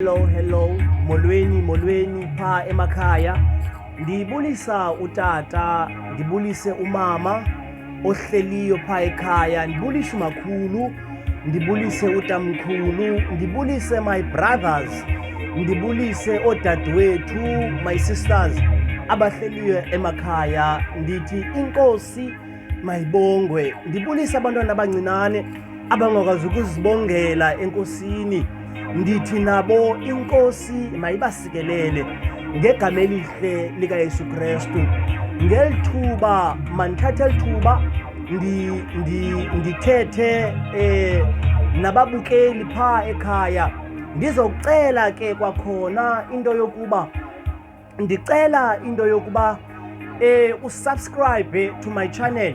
Hello, molweni pha emakhaya. Ndibulisa utata, ndibulise umama ohleliyo pha ekhaya, ndibulise umakhulu, ndibulise utamkhulu, ndibulise my brothers, ndibulise odadewethu, my sisters abahleliyo emakhaya. Ndithi inkosi mayibongwe. Ndibulise abantwana abancinane abangakwazi ukuzibongela enkosini. Ndithi nabo inkosi mayibasikelele ngegama elihle likaYesu Kristu. Ngelithuba mandithathe lithuba ndithethe nababukeli pha ekhaya. Ndizokucela ke kwakhona into yokuba usubscribe to my channel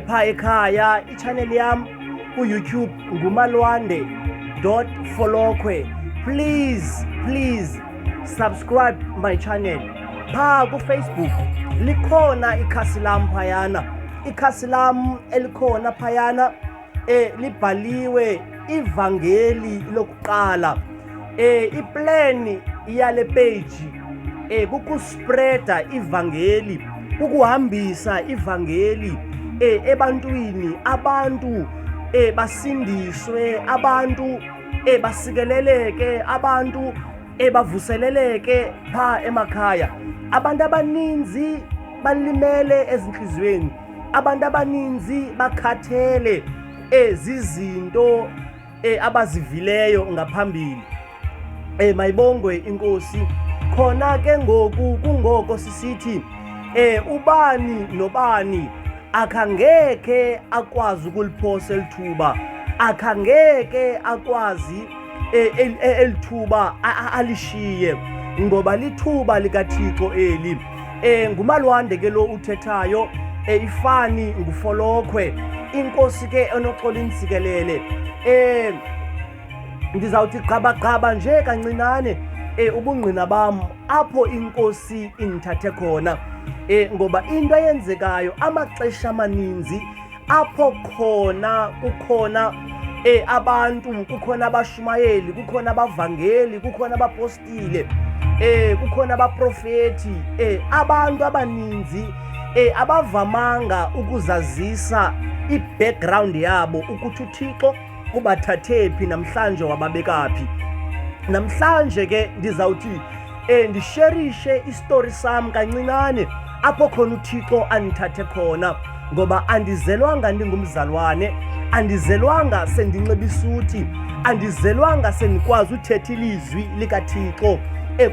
pha ekhaya. I-channel yam ku-YouTube ngumalwande.folokwe. Please subscribe my channel. Pha ku-Facebook likhona ikhasi lam phayana. Ikhasi lam elikhona phayana libhaliwe ivangeli lokuqala. Iplani yale page kukuspreda ivangeli, kukuhambisa ivangeli ebantwini, abantu basindiswe, abantu basikeleleke, abantu bavuseleleke pha emakhaya. Abantu abaninzi balimele ezinhlizweni, abantu abaninzi bakhathele zizinto abazivileyo ngaphambili. Mayibongwe inkosi. Khona ke ngoku kungoko sisithi ubani nobani akangeke akwazi ukuliphosa elithuba, akangeke akwazi elithuba alishiye, ngoba lithuba likaThixo eli. Ngumalwande ke lo uthethayo, ifani ngufolokwe. Inkosi ke enoxolo insikelele. Ndizawuthi gqabagqaba nje kancinane ubungqina bam apho inkosi indithathe khona, ngoba into eyenzekayo amaxesha amaninzi apho kukhona abantu, kukhona abashumayeli, kukhona abavangeli, kukhona abapostile, kukhona abaprofethi, abantu abaninzi abavamanga ukuzazisa i-background yabo ukuthi uThixo ubathathe phi namhlanje wababeka phi. Namhlanje ke ndizawuthi ndisherishe istori sam kancinane apho khona uThixo andithathe khona, ngoba andizelwanga ndingumzalwane, andizelwanga sendinxiba isuti, andizelwanga sendikwazi uthetha ilizwi likaThixo,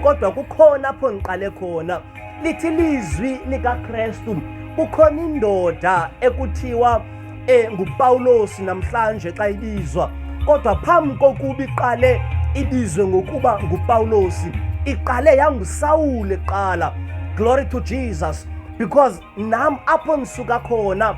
kodwa kukhona apho ndiqale khona. Lithi ilizwi likaKristu. Kukhona indoda ekuthiwa nguPawulos namhlanje xa ibizwa, kodwa phambi kokuba iqale ibizwe ngokuba nguPawulos, iqale yanguSawule kuqala. Glory to Jesus. Because nam apho ndisuka khona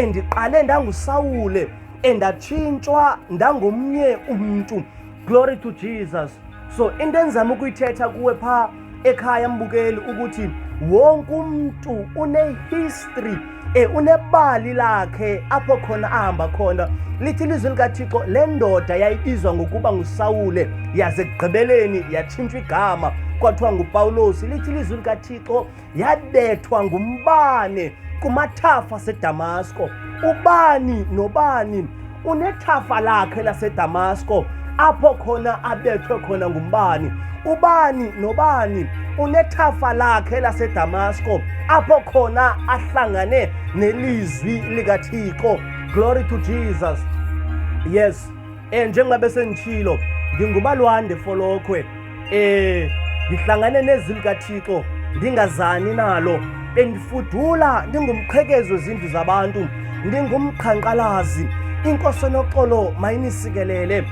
ndiqale ndanguSawule ndatshintshwa ndangomnye umntu. Glory to Jesus. So into enzama ukuyithetha kuwe pha ekhaya mbukeli ukuthi wonke umntu une-history, unebali lakhe apho khona ahamba khona. Lithi ilizwi likaThixo le ndoda yayibizwa ngokuba nguSawule, yaze ekugqibeleni yatshintshwa igama kwathiwa nguPawulos. Lithi ilizwi likaThixo yabethwa ngumbane kumathafa aseDamasko. Ubani nobani unethafa lakhe laseDamasko apho khona abethwe khona ngumbane. Ubani nobani unethafa lakhe laseDamasko apho khona ahlangane nelizwi likaThixo. Glory to Jesus. Yes, njengoba sengitshilo, ndingumalwande folokwe. Ndihlangane nezwi likaThixo ndingazani nalo, bendifudula ndingumqhekezo zindlu zabantu, ndingumqhankqalazi. Inkosi enoxolo mayinisikelele.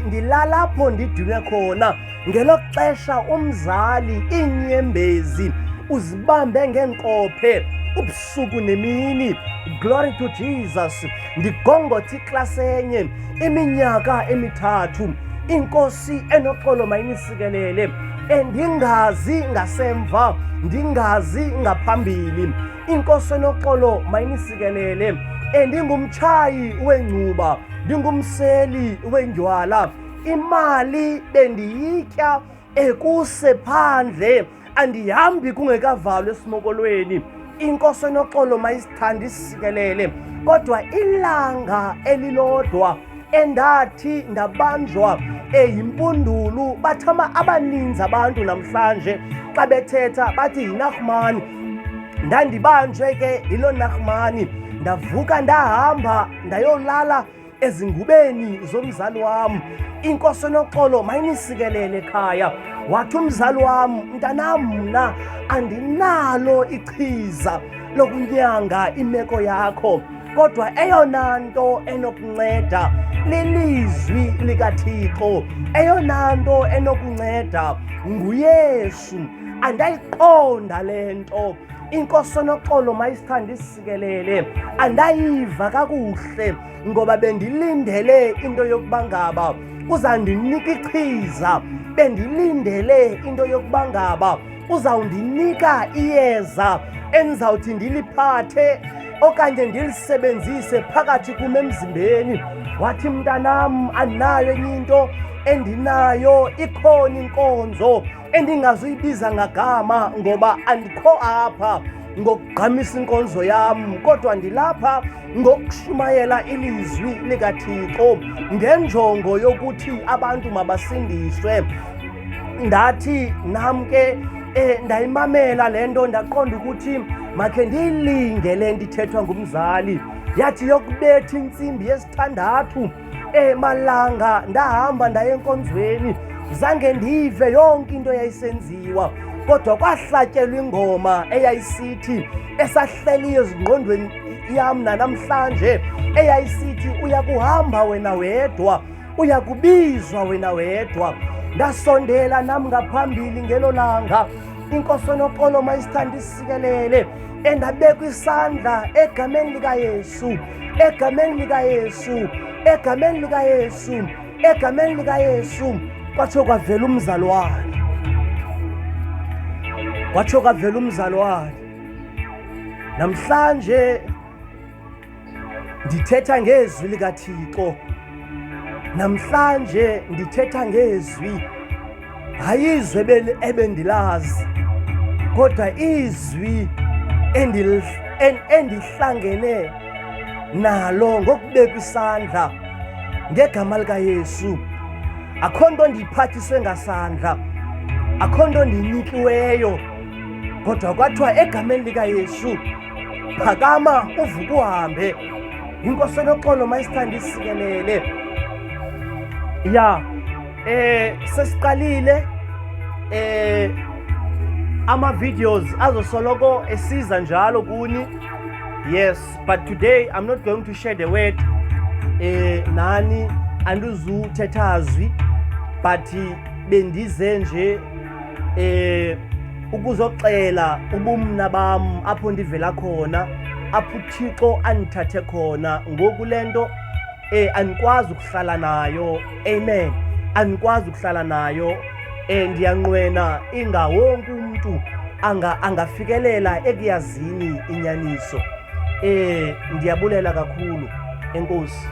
Ndilalapho ndidinwe khona ngelo xesha umzali, iinyembezi uzibambe ngeenkophe ubusuku nemini. Glory to Jesus. Ndigongotha iklasi enye iminyaka emithathu. Inkosi enoxolo mayinisikelele. Ndingazi ngasemva, ndingazi ngaphambili. Inkosi enoxolo mayinisikelele. Ndingumtshayi wengcuba, ndingumseli wendywala, imali bendiyitya kusephandle, andihambi kungekavalwa esimokolweni. Inkosi enoxolo mayisithande isikelele. Kodwa ilanga elilodwa endathi ndabanjwa yimpundulu, bathama abaninzi abantu namhlanje xa bethetha bathi yiNaamani. Ndandibanjwe ke yilo Naamani, ndavuka ndahamba ndayolala ezingubeni zomzali wam. Inkosi enoxolo mayinisikelele ekhaya. Wathi umzali wam, mntanam, mna andinalo ichiza lokunyanga imeko yakho, kodwa eyona nto enokunceda lilizwi likaThixo. Eyona nto enokunceda nguYesu. Andayiqonda le nto. Inkosi enoxolo mayisithande isikelele. Andayiva kakuhle ngoba bendilindele into yokuba ngaba uzandinika ichiza. Bendilindele into yokuba ngaba uzawundinika iyeza endizawuthi ndiliphathe okanye ndilisebenzise phakathi kum emzimbeni. Wathi mntanam, andinayo enye into endinayo, ikhona inkonzo endingazuyibiza ngagama ngoba andikho apha ngokugqamisa inkonzo yam, kodwa ndilapha ngokushumayela ilizwi likaThixo ngenjongo yokuthi abantu mabasindiswe. Ndathi nam ke ndayimamela le nto, ndaqonda ukuthi makhe ndiyilinge le nto ithethwa ngumzali. Yathi yokubetha intsimbi yesithandathu malanga ndahamba ndaya enkonzweni, zange ndive yonke into yayisenziwa, kodwa kwahlatyelwa ingoma eyayisithi, esahleliyo ezingqondweni yam nanamhlanje, eyayisithi uya kuhamba wena wedwa, uya kubizwa wena wedwa. Ndasondela nam ngaphambili ngelo langa. Inkosi enoxolo mayisithande isikelele. Endabekwa isandla egameni likaYesu, egameni likaYesu, egameni likaYesu, egameni likaYesu. Kwatsho kwavela umzali wakhe, kwatsho kwavela umzali wakhe. Namhlanje ndithetha ngezwi likaThixo. Namhlanje ndithetha ngezwi, hayi izwi ebendilazi, kodwa izwi endihlangene nalo ngokubekwa isandla ngegama likaYesu. Akho nto ndiyiphathiswe ngasandla, akho nto ndiyinikiweyo, kodwa kwathiwa egameni likaYesu phakama uvuke uhambe. Inkosi enoxolo mayisithande isikelele. Ya, sesiqalile ama-videos azosoloko esiza njalo kuni. Yes, but today I'm not going to share the word. Nani andizuthetha zwi, but bendize nje ukuzoxela ubumna bam apho ndivela khona, apho uThixo andithathe khona. Ngoku le nto andikwazi ukuhlala nayo. Amen. Andikwazi ukuhlala nayo. Ndiyanqwena ingawonke umuntu angafikelela ekuyazini inyaniso. Ndiyabulela kakhulu. Enkosi.